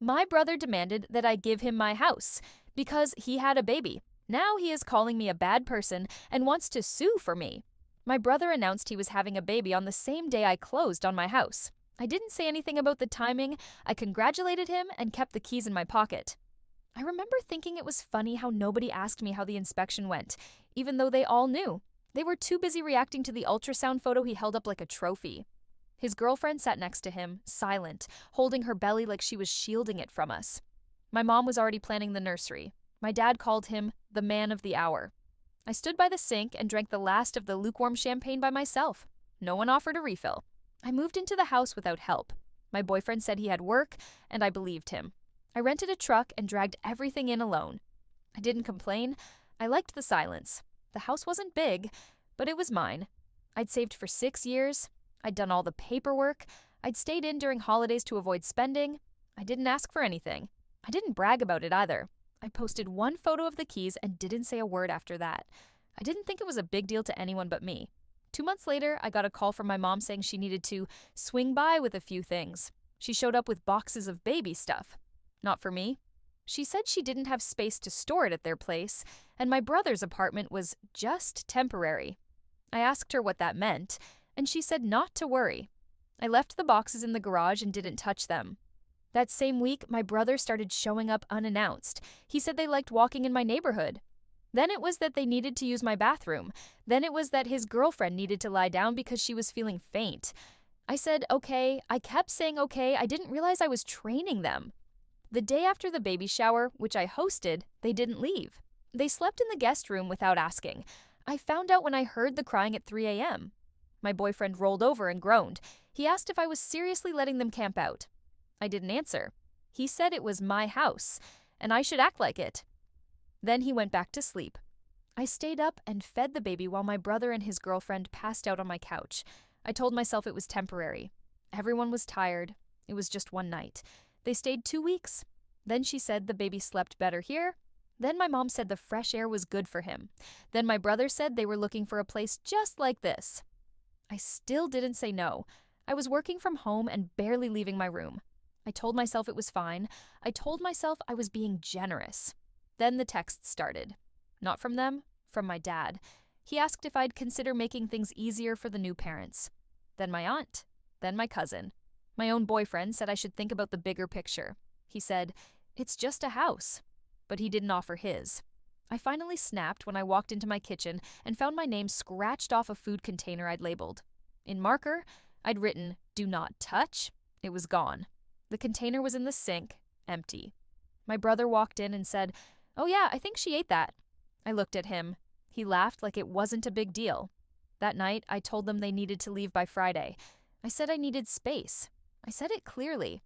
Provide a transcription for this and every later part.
My brother demanded that I give him my house because he had a baby. Now he is calling me a bad person and wants to sue for me. My brother announced he was having a baby on the same day I closed on my house. I didn't say anything about the timing. I congratulated him and kept the keys in my pocket. I remember thinking it was funny how nobody asked me how the inspection went, even though they all knew. They were too busy reacting to the ultrasound photo he held up like a trophy. His girlfriend sat next to him, silent, holding her belly like she was shielding it from us. My mom was already planning the nursery. My dad called him the man of the hour. I stood by the sink and drank the last of the lukewarm champagne by myself. No one offered a refill. I moved into the house without help. My boyfriend said he had work, and I believed him. I rented a truck and dragged everything in alone. I didn't complain. I liked the silence. The house wasn't big, but it was mine. I'd saved for 6 years. I'd done all the paperwork. I'd stayed in during holidays to avoid spending. I didn't ask for anything. I didn't brag about it either. I posted one photo of the keys and didn't say a word after that. I didn't think it was a big deal to anyone but me. 2 months later, I got a call from my mom saying she needed to swing by with a few things. She showed up with boxes of baby stuff. Not for me. She said she didn't have space to store it at their place, and my brother's apartment was just temporary. I asked her what that meant, and she said not to worry. I left the boxes in the garage and didn't touch them. That same week, my brother started showing up unannounced. He said they liked walking in my neighborhood. Then it was that they needed to use my bathroom. Then it was that his girlfriend needed to lie down because she was feeling faint. I said okay. I kept saying okay. I didn't realize I was training them. The day after the baby shower, which I hosted, they didn't leave. They slept in the guest room without asking. I found out when I heard the crying at 3 a.m. My boyfriend rolled over and groaned. He asked if I was seriously letting them camp out. I didn't answer. He said it was my house, and I should act like it. Then he went back to sleep. I stayed up and fed the baby while my brother and his girlfriend passed out on my couch. I told myself it was temporary. Everyone was tired. It was just one night. They stayed 2 weeks. Then she said the baby slept better here. Then my mom said the fresh air was good for him. Then my brother said they were looking for a place just like this. I still didn't say no. I was working from home and barely leaving my room. I told myself it was fine. I told myself I was being generous. Then the texts started. Not from them, from my dad. He asked if I'd consider making things easier for the new parents. Then my aunt. Then my cousin. My own boyfriend said I should think about the bigger picture. He said, "It's just a house." But he didn't offer his. I finally snapped when I walked into my kitchen and found my name scratched off a food container I'd labeled. In marker, I'd written, "Do not touch." It was gone. The container was in the sink, empty. My brother walked in and said, "Oh yeah, I think she ate that." I looked at him. He laughed like it wasn't a big deal. That night, I told them they needed to leave by Friday. I said I needed space. I said it clearly.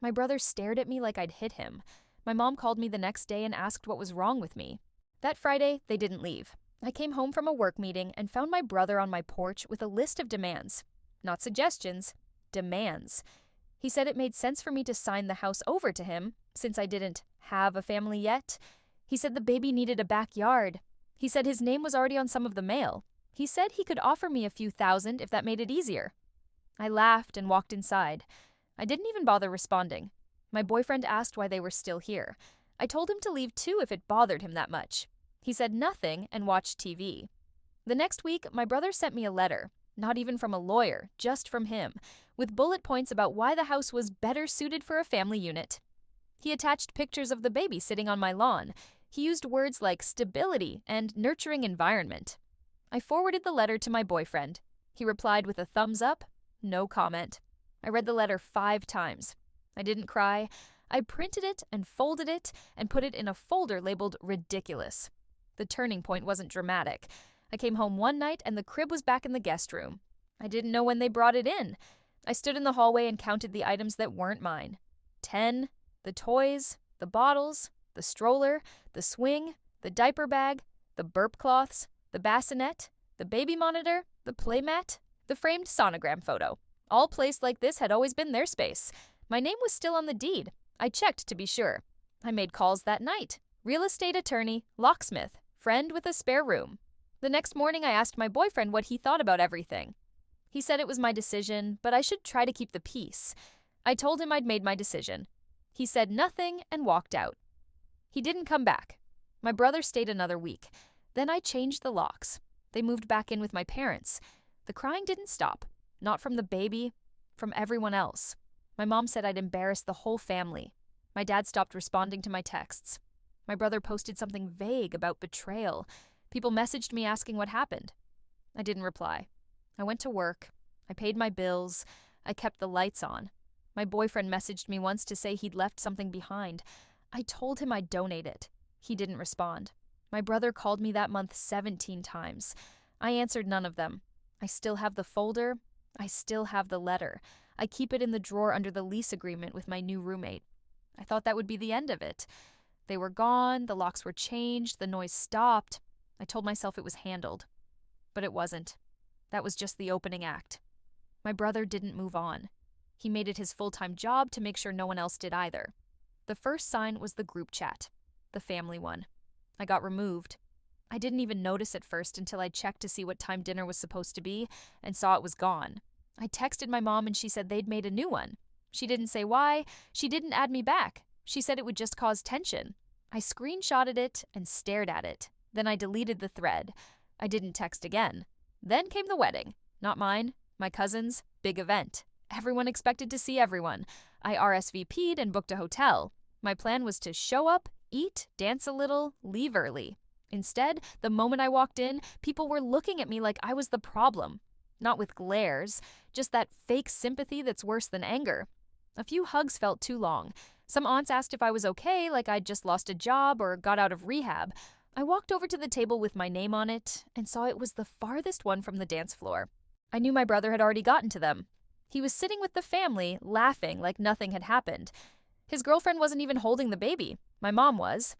My brother stared at me like I'd hit him. My mom called me the next day and asked what was wrong with me. That Friday, they didn't leave. I came home from a work meeting and found my brother on my porch with a list of demands. Not suggestions, demands. He said it made sense for me to sign the house over to him, since I didn't have a family yet. He said the baby needed a backyard. He said his name was already on some of the mail. He said he could offer me a few thousand if that made it easier. I laughed and walked inside. I didn't even bother responding. My boyfriend asked why they were still here. I told him to leave too if it bothered him that much. He said nothing and watched TV. The next week, my brother sent me a letter, not even from a lawyer, just from him, with bullet points about why the house was better suited for a family unit. He attached pictures of the baby sitting on my lawn. He used words like stability and nurturing environment. I forwarded the letter to my boyfriend. He replied with a thumbs up, no comment. I read the letter 5 times. I didn't cry. I printed it and folded it and put it in a folder labeled ridiculous. The turning point wasn't dramatic. I came home one night and the crib was back in the guest room. I didn't know when they brought it in. I stood in the hallway and counted the items that weren't mine. 10, the toys, the bottles, the stroller, the swing, the diaper bag, the burp cloths, the bassinet, the baby monitor, the playmat, the framed sonogram photo. All placed like this had always been their space. My name was still on the deed. I checked to be sure. I made calls that night. Real estate attorney, locksmith, friend with a spare room. The next morning I asked my boyfriend what he thought about everything. He said it was my decision, but I should try to keep the peace. I told him I'd made my decision. He said nothing and walked out. He didn't come back. My brother stayed another week. Then I changed the locks. They moved back in with my parents. The crying didn't stop. Not from the baby, from everyone else. My mom said I'd embarrassed the whole family. My dad stopped responding to my texts. My brother posted something vague about betrayal. People messaged me asking what happened. I didn't reply. I went to work. I paid my bills. I kept the lights on. My boyfriend messaged me once to say he'd left something behind. I told him I'd donate it. He didn't respond. My brother called me that month 17 times. I answered none of them. I still have the folder. I still have the letter. I keep it in the drawer under the lease agreement with my new roommate. I thought that would be the end of it. They were gone, the locks were changed, the noise stopped. I told myself it was handled. But it wasn't. That was just the opening act. My brother didn't move on. He made it his full-time job to make sure no one else did either. The first sign was the group chat, the family one. I got removed. I didn't even notice at first until I checked to see what time dinner was supposed to be and saw it was gone. I texted my mom and she said they'd made a new one. She didn't say why. She didn't add me back. She said it would just cause tension. I screenshotted it and stared at it. Then I deleted the thread. I didn't text again. Then came the wedding. Not mine, my cousin's, big event. Everyone expected to see everyone. I RSVP'd and booked a hotel. My plan was to show up, eat, dance a little, leave early. Instead, the moment I walked in, people were looking at me like I was the problem. Not with glares, just that fake sympathy that's worse than anger. A few hugs felt too long. Some aunts asked if I was okay, like I'd just lost a job or got out of rehab. I walked over to the table with my name on it and saw it was the farthest one from the dance floor. I knew my brother had already gotten to them. He was sitting with the family, laughing like nothing had happened. His girlfriend wasn't even holding the baby. My mom was.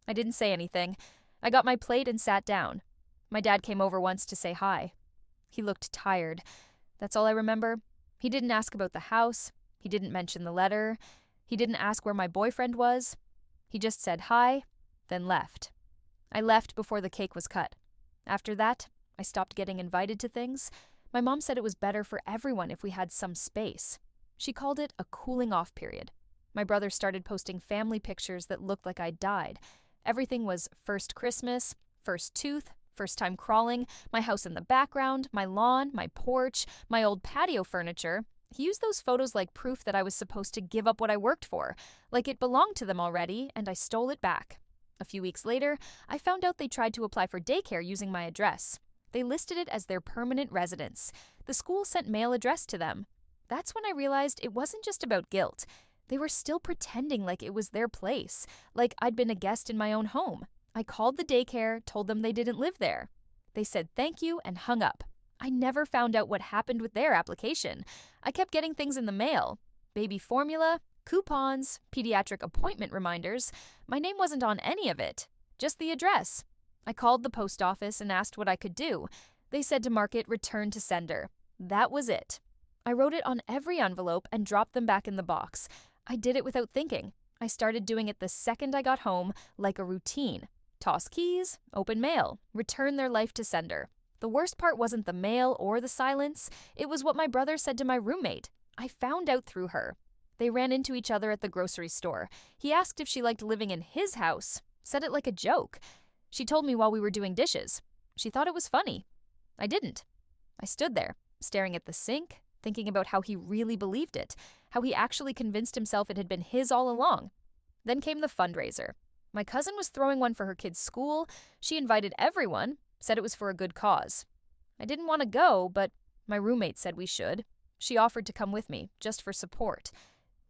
I didn't say anything. I got my plate and sat down. My dad came over once to say hi. He looked tired. That's all I remember. He didn't ask about the house. He didn't mention the letter. He didn't ask where my boyfriend was. He just said hi, then left. I left before the cake was cut. After that, I stopped getting invited to things. My mom said it was better for everyone if we had some space. She called it a cooling off period. My brother started posting family pictures that looked like I'd died. Everything was first Christmas, first tooth, first time crawling, my house in the background, my lawn, my porch, my old patio furniture. He used those photos like proof that I was supposed to give up what I worked for, like it belonged to them already, and I stole it back. A few weeks later, I found out they tried to apply for daycare using my address. They listed it as their permanent residence. The school sent mail addressed to them. That's when I realized it wasn't just about guilt. They were still pretending like it was their place, like I'd been a guest in my own home. I called the daycare, told them they didn't live there. They said thank you and hung up. I never found out what happened with their application. I kept getting things in the mail. Baby formula, coupons, pediatric appointment reminders. My name wasn't on any of it, just the address. I called the post office and asked what I could do. They said to mark it return to sender. That was it. I wrote it on every envelope and dropped them back in the box. I did it without thinking. I started doing it the second I got home, like a routine. Toss keys, open mail, return their life to sender. The worst part wasn't the mail or the silence. It was what my brother said to my roommate. I found out through her. They ran into each other at the grocery store. He asked if she liked living in his house. Said it like a joke. She told me while we were doing dishes. She thought it was funny. I didn't. I stood there, staring at the sink, thinking about how he really believed it, how he actually convinced himself it had been his all along. Then came the fundraiser. My cousin was throwing one for her kids' school. She invited everyone, said it was for a good cause. I didn't want to go, but my roommate said we should. She offered to come with me, just for support.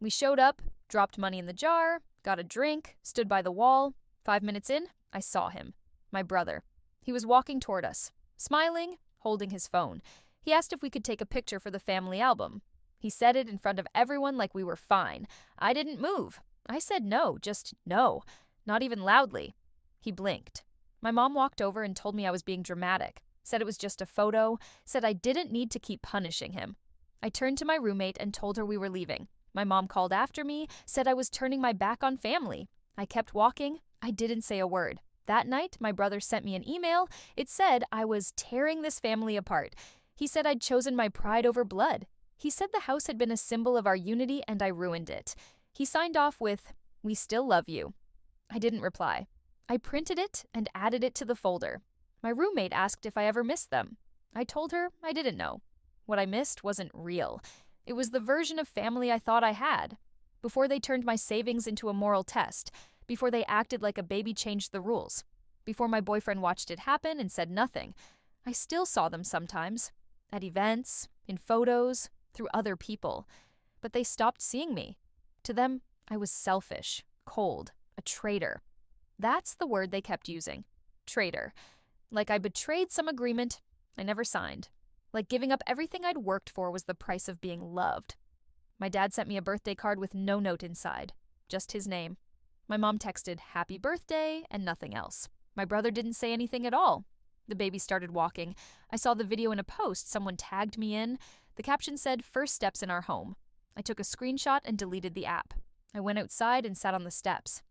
We showed up, dropped money in the jar, got a drink, stood by the wall. 5 minutes in, I saw him. My brother. He was walking toward us, smiling, holding his phone. He asked if we could take a picture for the family album. He said it in front of everyone like we were fine. I didn't move. I said no, just no. Not even loudly. He blinked. My mom walked over and told me I was being dramatic, said it was just a photo, said I didn't need to keep punishing him. I turned to my roommate and told her we were leaving. My mom called after me, said I was turning my back on family. I kept walking. I didn't say a word. That night, my brother sent me an email. It said I was tearing this family apart. He said I'd chosen my pride over blood. He said the house had been a symbol of our unity and I ruined it. He signed off with, "We still love you." I didn't reply. I printed it and added it to the folder. My roommate asked if I ever missed them. I told her I didn't know. What I missed wasn't real. It was the version of family I thought I had. Before they turned my savings into a moral test, before they acted like a baby changed the rules, before my boyfriend watched it happen and said nothing, I still saw them sometimes. At events, in photos, through other people. But they stopped seeing me. To them, I was selfish, cold, a traitor. That's the word they kept using. Traitor. Like I betrayed some agreement I never signed. Like giving up everything I'd worked for was the price of being loved. My dad sent me a birthday card with no note inside, just his name. My mom texted "Happy birthday" and nothing else. My brother didn't say anything at all. The baby started walking. I saw the video in a post someone tagged me in. The caption said, "First steps in our home." I took a screenshot and deleted the app. I went outside and sat on the steps.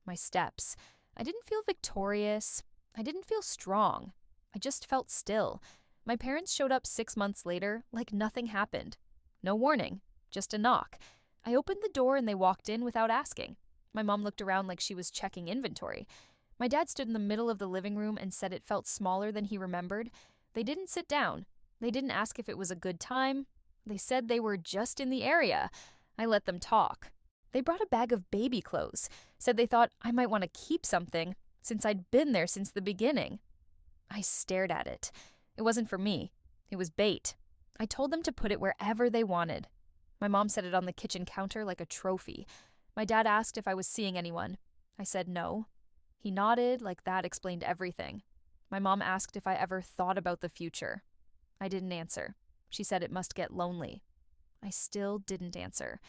My steps. I didn't feel victorious. I didn't feel strong. I just felt still. My parents showed up 6 months later like nothing happened. No warning, just a knock. I opened the door and they walked in without asking. My mom looked around like she was checking inventory. My dad stood in the middle of the living room and said it felt smaller than he remembered. They didn't sit down. They didn't ask if it was a good time. They said they were just in the area. I let them talk. They brought a bag of baby clothes, said they thought I might want to keep something since I'd been there since the beginning. I stared at it. It wasn't for me. It was bait. I told them to put it wherever they wanted. My mom set it on the kitchen counter like a trophy. My dad asked if I was seeing anyone. I said no. He nodded, like that explained everything. My mom asked if I ever thought about the future. I didn't answer. She said it must get lonely. I still didn't answer.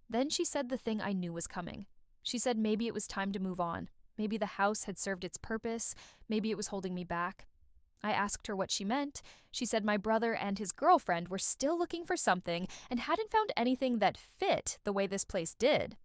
Then she said the thing I knew was coming. She said maybe it was time to move on. Maybe the house had served its purpose. Maybe it was holding me back. I asked her what she meant. She said my brother and his girlfriend were still looking for something and hadn't found anything that fit the way this place did.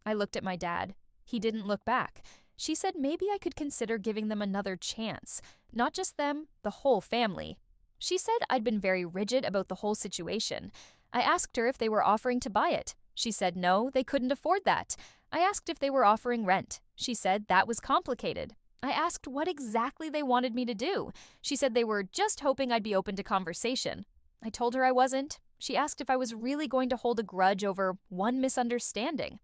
I looked at my dad. He didn't look back. She said maybe I could consider giving them another chance. Not just them, the whole family. She said I'd been very rigid about the whole situation. I asked her if they were offering to buy it. She said no, they couldn't afford that. I asked if they were offering rent. She said that was complicated. I asked what exactly they wanted me to do. She said they were just hoping I'd be open to conversation. I told her I wasn't. She asked if I was really going to hold a grudge over one misunderstanding.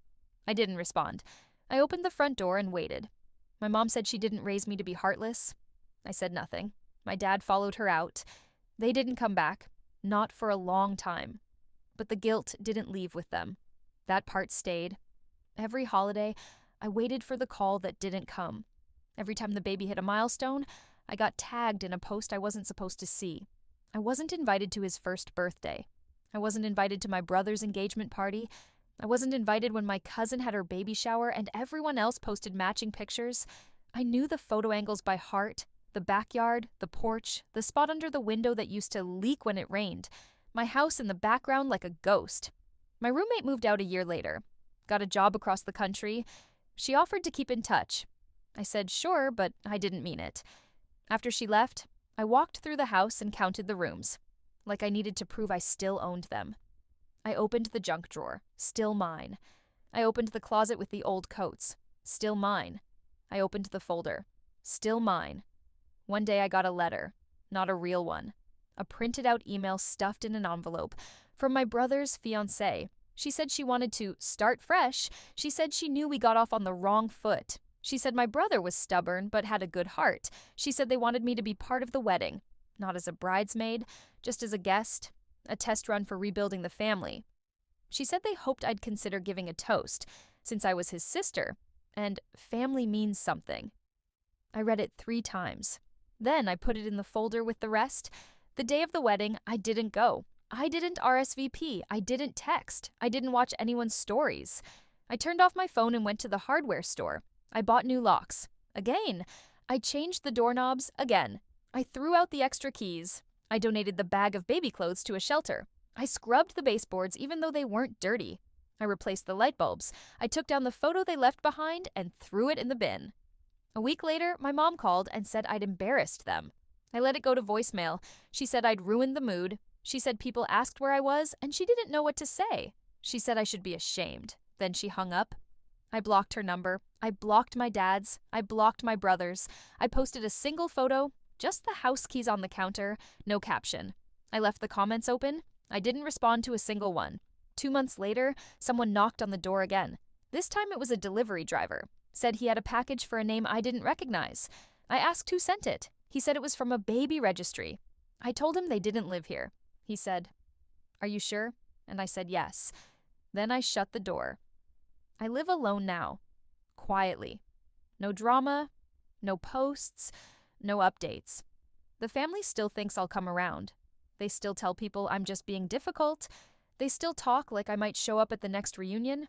I didn't respond. I opened the front door and waited. My mom said she didn't raise me to be heartless. I said nothing. My dad followed her out. They didn't come back. Not for a long time. But the guilt didn't leave with them. That part stayed. Every holiday, I waited for the call that didn't come. Every time the baby hit a milestone, I got tagged in a post I wasn't supposed to see. I wasn't invited to his first birthday. I wasn't invited to my brother's engagement party. I wasn't invited when my cousin had her baby shower and everyone else posted matching pictures. I knew the photo angles by heart, the backyard, the porch, the spot under the window that used to leak when it rained, my house in the background like a ghost. My roommate moved out a year later, got a job across the country. She offered to keep in touch. I said sure, but I didn't mean it. After she left, I walked through the house and counted the rooms, like I needed to prove I still owned them. I opened the junk drawer, still mine. I opened the closet with the old coats, still mine. I opened the folder, still mine. One day I got a letter, not a real one. A printed out email stuffed in an envelope from my brother's fiancée. She said she wanted to start fresh. She said she knew we got off on the wrong foot. She said my brother was stubborn but had a good heart. She said they wanted me to be part of the wedding, not as a bridesmaid, just as a guest, a test run for rebuilding the family. She said they hoped I'd consider giving a toast, since I was his sister, and family means something. I read it 3 times. Then I put it in the folder with the rest. The day of the wedding, I didn't go. I didn't RSVP. I didn't text. I didn't watch anyone's stories. I turned off my phone and went to the hardware store. I bought new locks. Again. I changed the doorknobs again. I threw out the extra keys. I donated the bag of baby clothes to a shelter. I scrubbed the baseboards even though they weren't dirty. I replaced the light bulbs. I took down the photo they left behind and threw it in the bin. A week later, my mom called and said I'd embarrassed them. I let it go to voicemail. She said I'd ruined the mood. She said people asked where I was and she didn't know what to say. She said I should be ashamed, Then she hung up. I blocked her number. I blocked my dad's. I blocked my brother's. I posted a single photo, just the house keys on the counter, no caption. I left the comments open. I didn't respond to a single one. 2 months later, someone knocked on the door again. This time it was a delivery driver. Said he had a package for a name I didn't recognize. I asked who sent it. He said it was from a baby registry. I told him they didn't live here. He said, "Are you sure?" And I said yes. Then I shut the door. I live alone now. Quietly. No drama, no posts, no updates. The family still thinks I'll come around. They still tell people I'm just being difficult. They still talk like I might show up at the next reunion.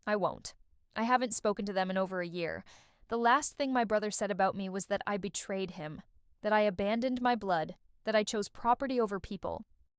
I won't. I haven't spoken to them in over a year. The last thing my brother said about me was that I betrayed him, that I abandoned my blood, that I chose property over people.